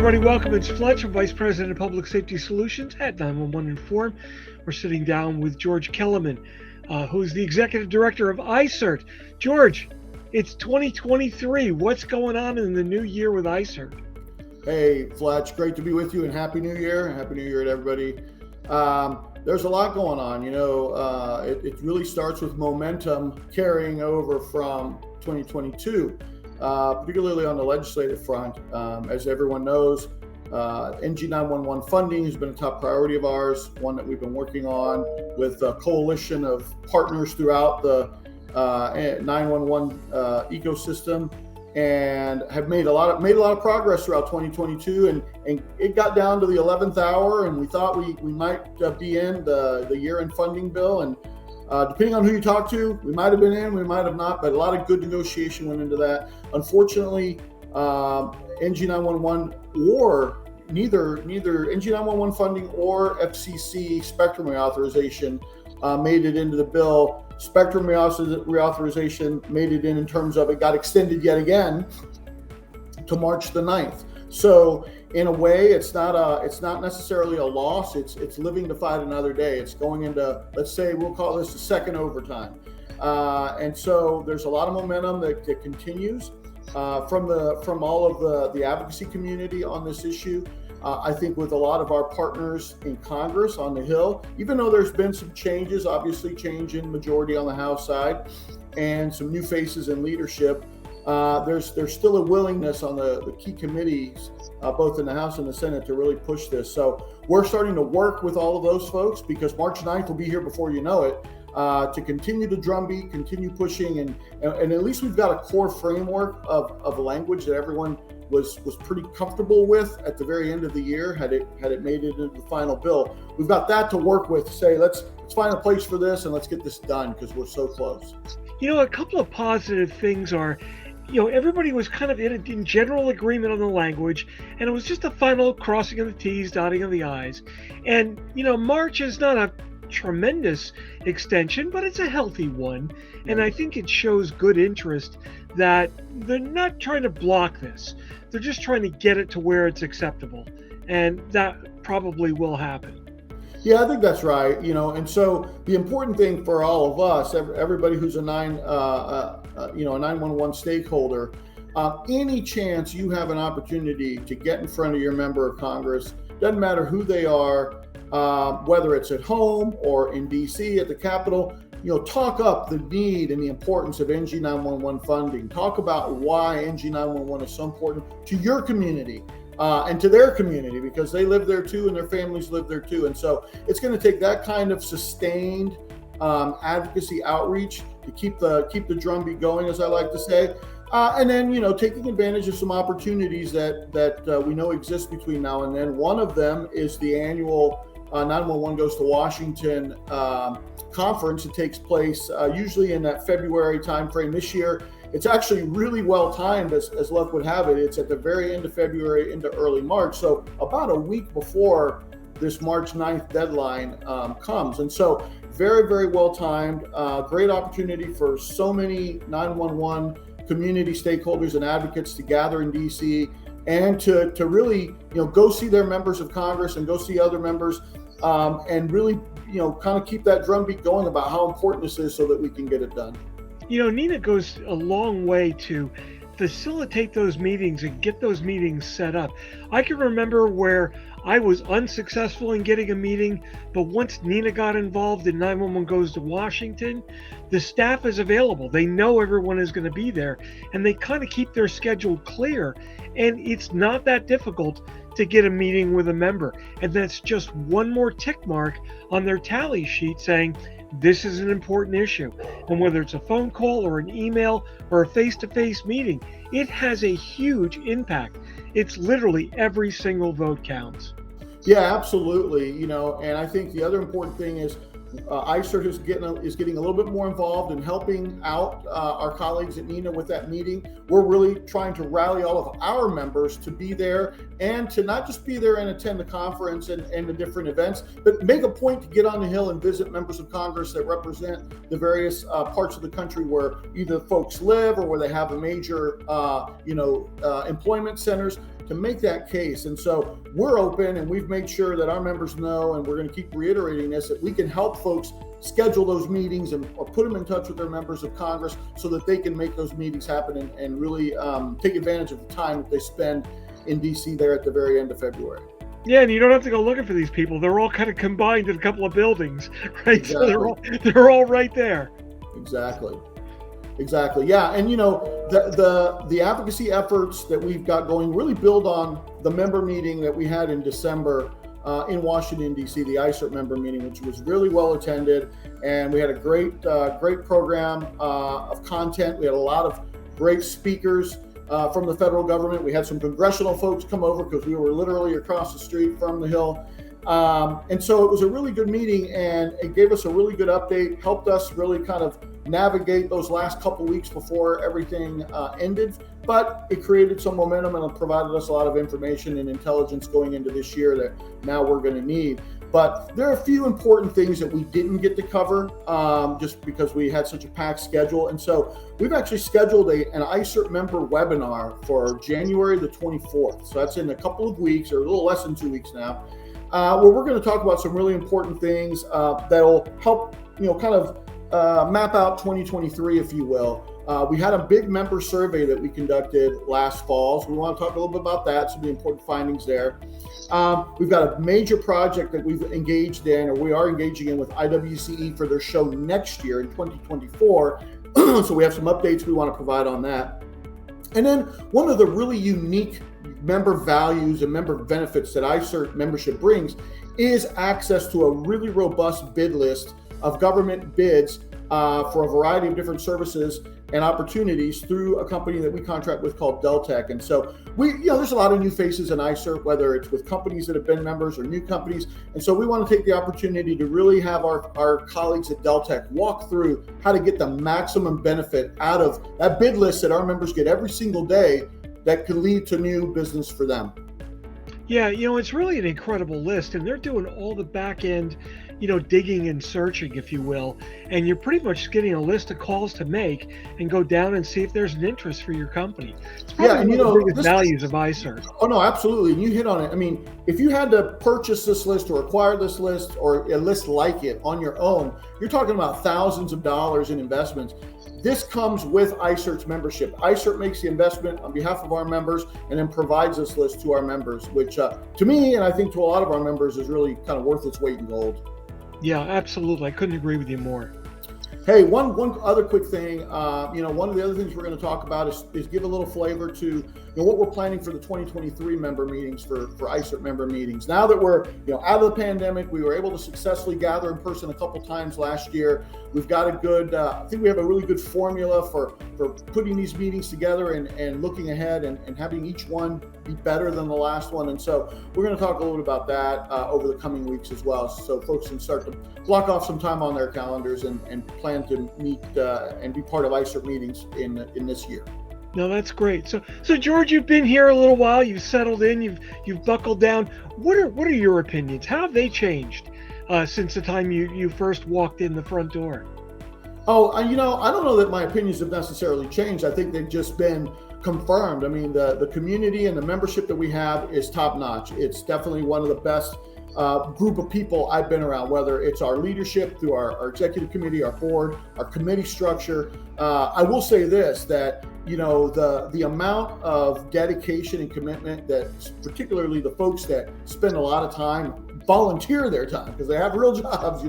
everybody, welcome. It's Fletch, I'm Vice President of Public Safety Solutions at 911 Inform. We're sitting down with George Kellerman, who's the Executive Director of iCERT. George, it's 2023. What's going on in the new year with iCERT? Hey, Fletch, great to be with you, and Happy New Year. Happy New Year to everybody. There's a lot going on. It really starts with momentum carrying over from 2022. Particularly on the legislative front. As everyone knows, NG911 funding has been a top priority of ours, one that we've been working on with a coalition of partners throughout the 911 ecosystem, and have made a lot of progress throughout 2022. And it got down to the 11th hour, and we thought we might be in the year-end funding bill. And depending on who you talk to, we might have been in, we might have not, but a lot of good negotiation went into that. Unfortunately, NG911 or neither NG911 funding or FCC spectrum reauthorization made it into the bill. Spectrum reauthorization made it in terms of it got extended yet again to March the 9th. So in a way, it's not necessarily a loss. It's living to fight another day. It's going into, let's say, we'll call this the second overtime. And so there's a lot of momentum that continues from all of the advocacy community on this issue. I think with a lot of our partners in Congress on the Hill, even though there's been some changes, obviously change in majority on the House side and some new faces in leadership, there's still a willingness on the key committees, both in the House and the Senate, to really push this. So we're starting to work with all of those folks, because March 9th will be here before you know it, to continue the drumbeat, continue pushing, and at least we've got a core framework of language that everyone was pretty comfortable with at the very end of the year, had it made it into the final bill. We've got that to work with to say, let's find a place for this and let's get this done, because we're so close. A couple of positive things are, everybody was kind of in general agreement on the language, and it was just a final crossing of the T's, dotting of the I's. And, March is not a tremendous extension, but it's a healthy one. And I think it shows good interest that they're not trying to block this. They're just trying to get it to where it's acceptable. And that probably will happen. Yeah, I think that's right. And so the important thing for all of us, everybody who's a 911 stakeholder, any chance you have an opportunity to get in front of your member of Congress, doesn't matter who they are, whether it's at home or in DC at the Capitol, talk up the need and the importance of NG911 funding. Talk about why NG911 is so important to your community. And to their community, because they live there too and their families live there too. And so it's going to take that kind of sustained advocacy outreach to keep the drumbeat going, as I like to say. And then, taking advantage of some opportunities that we know exist between now and then. One of them is the annual 911 Goes to Washington conference. It takes place usually in that February timeframe. This year, it's actually really well timed, as luck would have it. It's at the very end of February into early March. So about a week before this March 9th deadline comes. And so very, very well timed. Great opportunity for so many 911 community stakeholders and advocates to gather in DC and to really, go see their members of Congress and go see other members and really, kind of keep that drumbeat going about how important this is so that we can get it done. Nina goes a long way to facilitate those meetings and get those meetings set up. I can remember where I was unsuccessful in getting a meeting, but once Nina got involved in 911 Goes to Washington, the staff is available. They know everyone is going to be there, and they kind of keep their schedule clear. And it's not that difficult to get a meeting with a member. And that's just one more tick mark on their tally sheet saying, this is an important issue. And whether it's a phone call or an email or a face-to-face meeting, it has a huge impact. It's literally every single vote counts. Yeah, absolutely. And I think the other important thing is iCERT is getting a little bit more involved in helping out our colleagues at NINA with that meeting. We're really trying to rally all of our members to be there and to not just be there and attend the conference and the different events, but make a point to get on the Hill and visit members of Congress that represent the various parts of the country where either folks live or where they have a major, employment centers. to make that case. And so we're open, and we've made sure that our members know, and we're going to keep reiterating this, that we can help folks schedule those meetings or put them in touch with their members of Congress so that they can make those meetings happen and really take advantage of the time that they spend in DC there at the very end of February. Yeah, and you don't have to go looking for these people. They're all kind of combined in a couple of buildings, right? Exactly. So they're all right there. Exactly. Yeah. And the advocacy efforts that we've got going really build on the member meeting that we had in December in Washington, D.C., the iCERT member meeting, which was really well attended. And we had a great program of content. We had a lot of great speakers from the federal government. We had some congressional folks come over because we were literally across the street from the Hill. And so it was a really good meeting, and it gave us a really good update, helped us really kind of navigate those last couple weeks before everything ended. But it created some momentum and it provided us a lot of information and intelligence going into this year that now we're going to need. But there are a few important things that we didn't get to cover just because we had such a packed schedule. And so we've actually scheduled an iCERT member webinar for January the 24th. So that's in a couple of weeks, or a little less than 2 weeks now, where we're going to talk about some really important things that'll help, kind of map out 2023, if you will. We had a big member survey that we conducted last fall, so we want to talk a little bit about that, some of the important findings there. We've got a major project that we've engaged in, or we are engaging in, with IWCE for their show next year in 2024. So we have some updates we want to provide on that. And then one of the really unique member values and member benefits that iCERT membership brings is access to a really robust bid list of government bids for a variety of different services and opportunities through a company that we contract with called Deltek. And so there's a lot of new faces in iCERT, whether it's with companies that have been members or new companies. And so we want to take the opportunity to really have our colleagues at Deltek walk through how to get the maximum benefit out of that bid list that our members get every single day that can lead to new business for them. Yeah, it's really an incredible list, and they're doing all the back end, digging and searching, if you will. And you're pretty much getting a list of calls to make and go down and see if there's an interest for your company. It's probably one of the biggest values of iCERT. Oh, no, absolutely. And you hit on it. I mean, if you had to purchase this list or acquire this list or a list like it on your own, you're talking about thousands of dollars in investments. This comes with iCERT's membership. iCERT makes the investment on behalf of our members and then provides this list to our members, which to me, and I think to a lot of our members, is really kind of worth its weight in gold. Yeah, absolutely. I couldn't agree with you more. Hey, one other quick thing. One of the other things we're going to talk about is give a little flavor to what we're planning for the 2023 member meetings for iCERT member meetings. Now that we're out of the pandemic, we were able to successfully gather in person a couple times last year. We've got a good, I think we have a really good formula for putting these meetings together and looking ahead and having each one be better than the last one. And so we're going to talk a little bit about that over the coming weeks as well, so folks can start to block off some time on their calendars and plan to meet and be part of iCERT meetings in this year. No, that's great. So George, you've been here a little while. You've settled in. You've buckled down. What are your opinions? How have they changed since the time you first walked in the front door? Oh, I don't know that my opinions have necessarily changed. I think they've just been confirmed. I mean, the community and the membership that we have is top notch. It's definitely one of the best group of people I've been around, whether it's our leadership through our executive committee, our board, our committee structure. I will say this, that the amount of dedication and commitment that particularly the folks that spend a lot of time volunteer their time, because they have real jobs,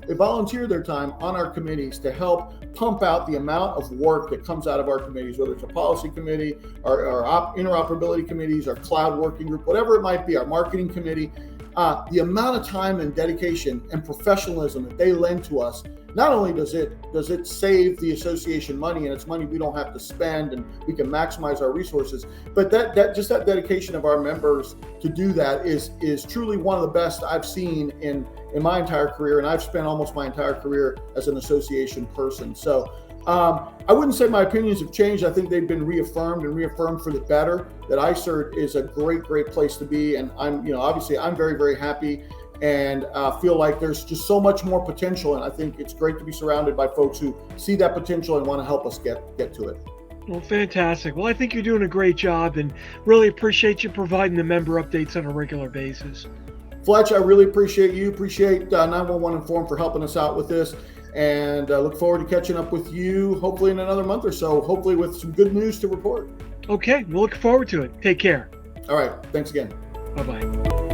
they volunteer their time on our committees to help pump out the amount of work that comes out of our committees, whether it's a policy committee, our interoperability committees, our cloud working group, whatever it might be, our marketing committee. The amount of time and dedication and professionalism that they lend to us, not only does it save the association money, and it's money we don't have to spend and we can maximize our resources, but that dedication of our members to do that is truly one of the best I've seen in my entire career, and I've spent almost my entire career as an association person. So I wouldn't say my opinions have changed. I think they've been reaffirmed for the better, that iCERT is a great place to be. And I'm very, very happy and feel like there's just so much more potential. And I think it's great to be surrounded by folks who see that potential and want to help us get to it. Well, fantastic. Well, I think you're doing a great job and really appreciate you providing the member updates on a regular basis. Fletch, I really appreciate you. Appreciate 911 Inform for helping us out with this. And look forward to catching up with you hopefully in another month or so, hopefully with some good news to report. Okay, we'll look forward to it. Take care. All right. Thanks again. Bye-bye.